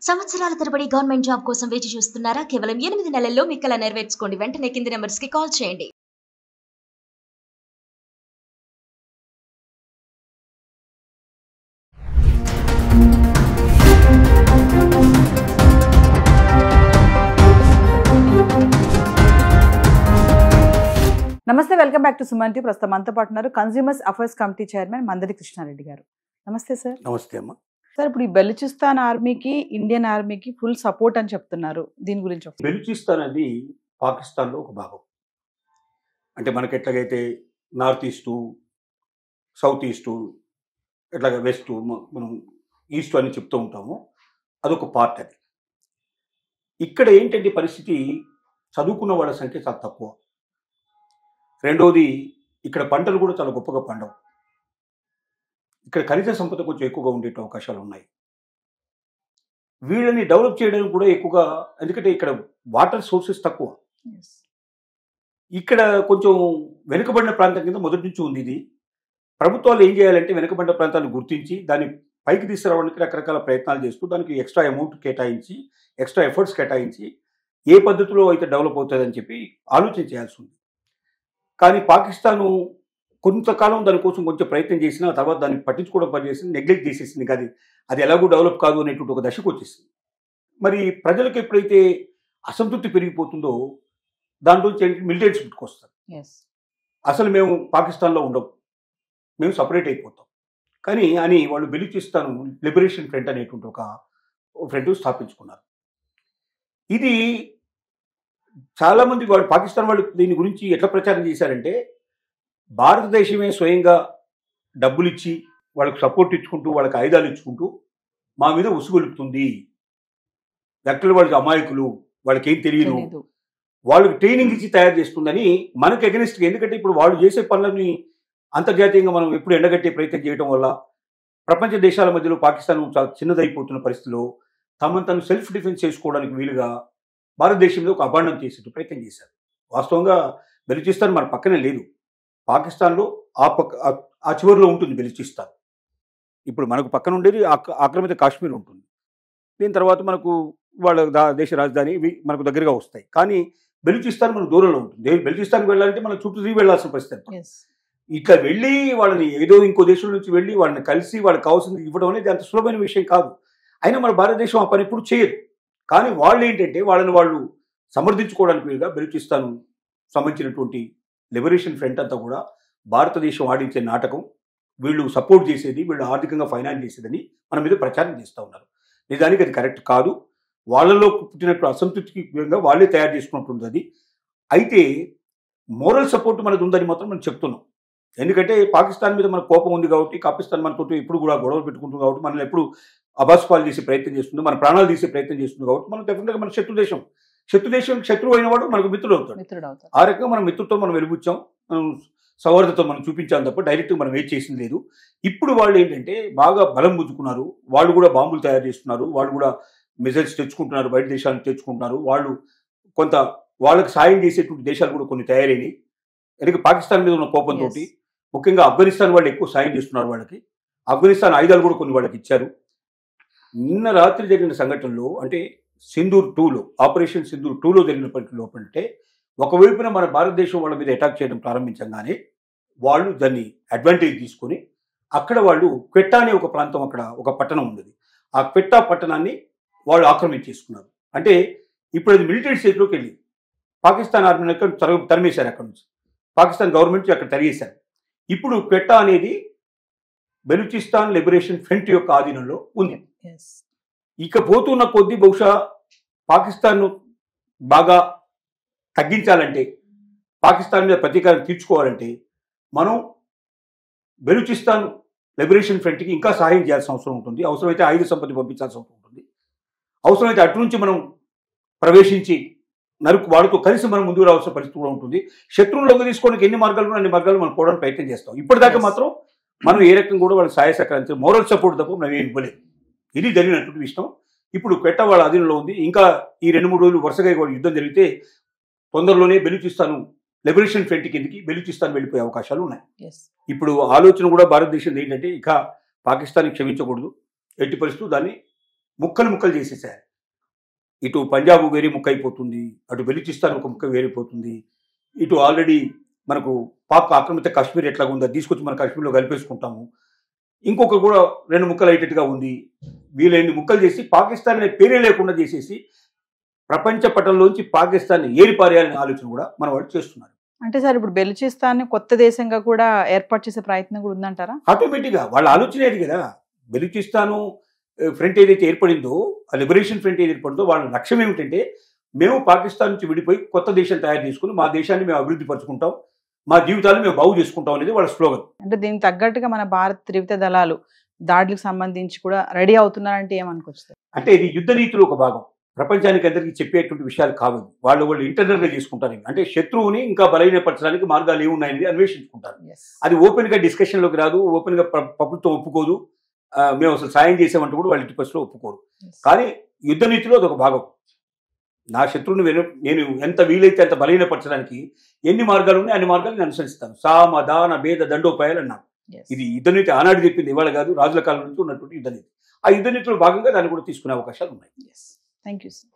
సంవత్సరాల తరబడి government job కోసం వేచి చూస్తున్నారా? కేవలం 8 నెలల్లో మీ కల నెరవేర్చుకోండి. వెంటనే కింది నంబర్స్‌కి కాల్ చేయండి. నమస్తే, welcome back to Suman TV. ప్రస్తుతం మనతో పాటు ఉన్నారు consumers affairs committee chairman Mandadi Krishna Reddy గారు. నమస్తే సార్. నమస్తే అమ్మా. సార్, ఇప్పుడు ఈ బెలూచిస్తాన్ ఆర్మీకి ఇండియన్ ఆర్మీకి ఫుల్ సపోర్ట్ అని చెప్తున్నారు. దీని గురించి ఒకసారి. బెలూచిస్తాన్ అనేది పాకిస్తాన్లో ఒక భాగం. అంటే మనకి ఎట్లాగైతే నార్త్ ఈస్టు, సౌత్ ఈస్టు, ఎట్లాగ వెస్టు, మనం ఈస్ట్ అని చెప్తూ ఉంటాము. అదొక పార్ట్. అది ఇక్కడ ఏంటంటే పరిస్థితి, చదువుకున్న వాళ్ళ సంఖ్య చాలా తక్కువ. రెండోది, ఇక్కడ పంటలు కూడా చాలా గొప్పగా పండవు. ఇక్కడ ఖనిజ సంపద కొంచెం ఎక్కువగా ఉండే అవకాశాలు ఉన్నాయి. వీళ్ళని డెవలప్ చేయడానికి కూడా ఎక్కువగా, ఎందుకంటే ఇక్కడ వాటర్ సోర్సెస్ తక్కువ. ఇక్కడ కొంచెం వెనుకబడిన ప్రాంతం కింద మొదటి నుంచి ఉంది ఇది. ప్రభుత్వాలు ఏం చేయాలంటే వెనుకబడిన ప్రాంతాలను గుర్తించి దాన్ని పైకి తీసుకురావడానికి రకరకాల ప్రయత్నాలు చేస్తూ దానికి ఎక్స్ట్రా అమౌంట్ కేటాయించి, ఎక్స్ట్రా ఎఫర్ట్స్ కేటాయించి ఏ పద్ధతిలో అయితే డెవలప్ అవుతుందని చెప్పి ఆలోచన చేయాల్సి ఉంది. కానీ పాకిస్తాను కొంతకాలం దానికోసం కొంచెం ప్రయత్నం చేసినా తర్వాత దాన్ని పట్టించుకోవడం పనిచేసింది, నెగ్లెక్ట్ చేసేసింది. కాదు, అది ఎలాగో డెవలప్ కాదు అనేటువంటి ఒక దశకు వచ్చేసింది. మరి ప్రజలకు ఎప్పుడైతే అసంతృప్తి పెరిగిపోతుందో దాంట్లో మిలిటెంట్స్ పుట్టుకొస్తారు. అసలు మేము పాకిస్తాన్లో ఉండవు, మేము సపరేట్ అయిపోతాం అని వాళ్ళు బెలూచిస్తాన్ లిబరేషన్ ఫ్రంట్ అనేటువంటి ఒక ఫ్రంట్ స్థాపించుకున్నారు. ఇది చాలామంది వాళ్ళు పాకిస్తాన్ వాళ్ళు దీని గురించి ఎట్లా ప్రచారం చేశారంటే, భారతదేశమే స్వయంగా డబ్బులు ఇచ్చి వాళ్ళకి సపోర్ట్ ఇచ్చుకుంటూ, వాళ్ళకి ఆయుధాలు ఇచ్చుకుంటూ మా మీద ఉసుగొలుపుతుంది. వ్యక్తులు వాళ్ళకి అమాయకులు, వాళ్ళకి ఏం తెలియదు, వాళ్ళకి ట్రైనింగ్ ఇచ్చి తయారు చేస్తుందని మనకు ఎగనిస్ట్గా. ఎందుకంటే ఇప్పుడు వాళ్ళు చేసే పనులని అంతర్జాతీయంగా మనం ఎప్పుడు ఎండగట్టే ప్రయత్నం చేయడం వల్ల ప్రపంచ దేశాల మధ్యలో పాకిస్తాన్ చాలా చిన్నదైపోతున్న పరిస్థితిలో తమను తను సెల్ఫ్ డిఫెన్స్ చేసుకోవడానికి వీలుగా భారతదేశంలో ఒక అభాండం చేసే ప్రయత్నం చేశారు. వాస్తవంగా బెలూచిస్తాన్ మన పక్కనే లేదు. పాకిస్తాన్లో ఆ చివరిలో ఉంటుంది బెలూచిస్తాన్. ఇప్పుడు మనకు పక్కన ఉండేది ఆక్రమిత కాశ్మీర్ ఉంటుంది. దీని తర్వాత మనకు వాళ్ళ దేశ రాజధాని మనకు దగ్గరగా వస్తాయి. కానీ బెలూచిస్తాన్ మనకు దూరంలో ఉంటుంది. బెలూచిస్తాన్కి వెళ్ళాలంటే మనం చుట్టూ తిరిగి వెళ్ళాల్సిన పరిస్థితి. ఇట్లా వెళ్ళి వాళ్ళని ఏదో ఇంకో దేశం నుంచి వెళ్ళి వాళ్ళని కలిసి వాళ్ళకి కావాల్సింది ఇవ్వడం అనేది అంత సులభమైన విషయం కాదు. అయినా మన భారతదేశం ఆ పని ఇప్పుడు చేయదు. కానీ వాళ్ళు ఏంటంటే వాళ్ళని వాళ్ళు సమర్థించుకోవడానికి వీలుగా బెలూచిస్తాన్ సంబంధించినటువంటి లిబరేషన్ ఫ్రంట్ అంతా కూడా భారతదేశం ఆడించే నాటకం, వీళ్ళు సపోర్ట్ చేసేది, వీళ్ళు ఆర్థికంగా ఫైనాన్స్ చేసేదని మన మీద ప్రచారం చేస్తూ ఉన్నారు. నిజానికి అది కరెక్ట్ కాదు. వాళ్ళలో పుట్టినట్టు అసంతృప్తికి విధంగా వాళ్ళే తయారు చేసుకున్నట్టుంది అది. అయితే మోరల్ సపోర్ట్ మనది ఉందని మాత్రం మనం చెప్తున్నాం. ఎందుకంటే పాకిస్తాన్ మీద మన కోపం ఉంది కాబట్టి, పాకిస్తాన్ మనతో ఎప్పుడు కూడా గొడవలు పెట్టుకుంటుంది కాబట్టి, మనల్ని ఎప్పుడు అబాస్పాలు చేసే ప్రయత్నం చేస్తుంది, మన ప్రాణాలు తీసే ప్రయత్నం చేస్తుంది కాబట్టి మనం డెఫినెట్గా మన శత్రువు అయిన వాడు మనకు మిత్రుడు అవుతాడు. ఆ రకంగా మనం మిత్రుతో మనం వెలుగుచ్చాం, మనం సౌహార్దతో మనం చూపించాం తప్ప డైరెక్ట్గా మనం ఏం చేసింది లేదు. ఇప్పుడు వాళ్ళు ఏంటంటే బాగా బలం పుంజుకున్నారు. వాళ్ళు కూడా బాంబులు తయారు చేస్తున్నారు, వాళ్ళు కూడా మిజైల్స్ తెచ్చుకుంటున్నారు, బయట దేశాల నుంచి తెచ్చుకుంటున్నారు. వాళ్ళు కొంత వాళ్ళకి సాయం చేసేటువంటి దేశాలు కూడా కొన్ని తయారైనవి. ఎందుకంటే పాకిస్తాన్ మీద ఉన్న కోపంతో ముఖ్యంగా ఆఫ్ఘనిస్తాన్ వాళ్ళు ఎక్కువ సాయం చేస్తున్నారు. వాళ్ళకి ఆఫ్ఘనిస్తాన్ ఆయుధాలు కూడా కొన్ని వాళ్ళకి ఇచ్చారు. నిన్న రాత్రి జరిగిన సంఘటనలో, అంటే సింధూర్ 2లో, ఆపరేషన్ సింధూర్ 2లో జరిగిన లోపలంటే ఒకవైపున మన భారతదేశం వాళ్ళ మీద అటాక్ చేయడం ప్రారంభించగానే వాళ్ళు దాన్ని అడ్వాంటేజ్ తీసుకొని అక్కడ వాళ్ళు క్వెట్టా అనే ఒక ప్రాంతం, అక్కడ ఒక పట్టణం ఉండేది, ఆ క్వెట్టా పట్టణాన్ని వాళ్ళు ఆక్రమించేసుకున్నారు. అంటే ఇప్పుడు అది మిలిటరీ స్టేట్లోకి వెళ్ళి పాకిస్తాన్ ఆర్మీని తరిమేశారు. అక్కడ నుంచి పాకిస్తాన్ గవర్నమెంట్ అక్కడ తరిగేశారు. ఇప్పుడు క్వెట్టా అనేది బెలూచిస్తాన్ లిబరేషన్ ఫ్రంట్ యొక్క ఆధీనంలో ఉంది. ఇక పోతున్న కొద్దీ బహుశా పాకిస్తాన్ను బాగా తగ్గించాలంటే, పాకిస్తాన్ మీద ప్రతీకారం తీర్చుకోవాలంటే మనం బెలూచిస్తాన్ లిబరేషన్ ఫ్రంట్కి ఇంకా సహాయం చేయాల్సిన అవసరం ఉంటుంది. అవసరమైతే ఆయుధ సంపత్తి పంపించాల్సిన అవసరం ఉంటుంది. అవసరమైతే అటు నుంచి మనం ప్రవేశించి వాడితో కలిసి మనం ముందుకు రావాల్సిన పరిస్థితి కూడా ఉంటుంది. శత్రువులోకి తీసుకోవడానికి ఎన్ని మార్గాలు అన్ని మార్గాలు మనం పోవడానికి ప్రయత్నం చేస్తాం. ఇప్పటిదాకా మాత్రం మనం ఏ రకంగా కూడా వాళ్ళ సహాయ సహకరించాలి, మోరల్ సపోర్ట్ తప్ప మనం ఏం ఇవ్వలేదు. ఇది జరిగినటువంటి విషయం. ఇప్పుడు క్వెట్టా వాళ్ళ అధీనంలో ఉంది. ఇంకా ఈ 2-3 రోజులు వరుసగా యుద్ధం జరిగితే తొందరలోనే బెలూచిస్తాన్ లిబరేషన్ ఫ్రంట్ కిందకి బెలూచిస్తాన్ వెళ్ళిపోయే అవకాశాలు ఉన్నాయి. ఇప్పుడు ఆలోచన కూడా భారతదేశం ఏంటంటే, ఇక పాకిస్తాన్ క్షమించకూడదు, ఎట్టి పరిస్థితులు దాన్ని ముక్కలు ముక్కలు చేసేసారు. ఇటు పంజాబ్ వేరే ముక్క అయిపోతుంది, అటు బెలూచిస్తాన్ ఒక ముక్క వేరైపోతుంది, ఇటు ఆల్రెడీ మనకు పాక్ ఆక్రమిత కాశ్మీర్ ఎట్లా ఉందో తీసుకొచ్చి మన కాశ్మీర్లో కలిపేసుకుంటాము. ఇంకొక కూడా 2 ముక్కలు అయ్యేటట్టుగా ఉంది. వీళ్ళని ముక్కలు చేసి పాకిస్తాన్ అనే పేరే లేకుండా చేసేసి ప్రపంచ పటంలోంచి పాకిస్తాన్ ఏరి పారేయాలనే ఆలోచన కూడా మన వాళ్ళు చేస్తున్నారు. అంటే సార్ ఇప్పుడు బెలూచిస్తాన్ కొత్త దేశంగా కూడా ఏర్పాటు చేసే ప్రయత్నం కూడా ఉందంటారా? ఆటోమేటిక్గా వాళ్ళ ఆలోచన ఏది కదా. బెలూచిస్తాను ఫ్రంట్ ఏదైతే ఏర్పడిందో, ఆ లిబరేషన్ ఫ్రంట్ ఏది ఏర్పడిందో వాళ్ళ లక్ష్యం ఏమిటంటే మేము పాకిస్తాన్ నుంచి విడిపోయి కొత్త దేశం తయారు చేసుకుని మా దేశాన్ని మేము అభివృద్ధి పరుచుకుంటాం, మా జీవితాలను మేము బాగు చేసుకుంటాం అనేది వాళ్ళ స్లోగన్. అంటే దీనికి తగ్గట్టుగా మన భారత త్రివిధ దళాలు దాడులకు సంబంధించి కూడా రెడీ అవుతున్నారంటే ఏమనుకోవచ్చు? అంటే ఇది యుద్ధ నీతిలో ఒక భాగం. ప్రపంచానికి అందరికీ చెప్పేటువంటి విషయాలు కావు. వాళ్ళు ఇంటర్నల్గా చేసుకుంటారు. అంటే శత్రువుని ఇంకా బలహీనపరచడానికి మార్గాలు ఏమున్నాయని అన్వేషించుకుంటారు. అది ఓపెన్గా డిస్కషన్లోకి రాదు, ఓపెన్గా ప్రభుత్వం ఒప్పుకోదు. మేము అసలు సాయం చేసామంటూ కూడా వాళ్ళు టిపస్లో ఒప్పుకోరు. కానీ యుద్ధ నీతిలో అదొక భాగం. నా శత్రువుని నేను ఎంత వీలైతే అంత బలహీనపరచడానికి ఎన్ని మార్గాలు ఉన్నాయి అన్ని మార్గాలు నేను అనుసరిస్తాను. సామ దాన భేద దండోపాయాలు అన్నాను. ఇది యుద్ధ నీతి ఆనాడు చెప్పింది, ఇవాళ కాదు, రాజుల కాలం నుంచి ఉన్నటువంటి యుద్ధ నీతి. ఆ యుద్ధ నీతిలో భాగంగా దాన్ని కూడా తీసుకునే అవకాశాలు ఉన్నాయి. Thank you sir.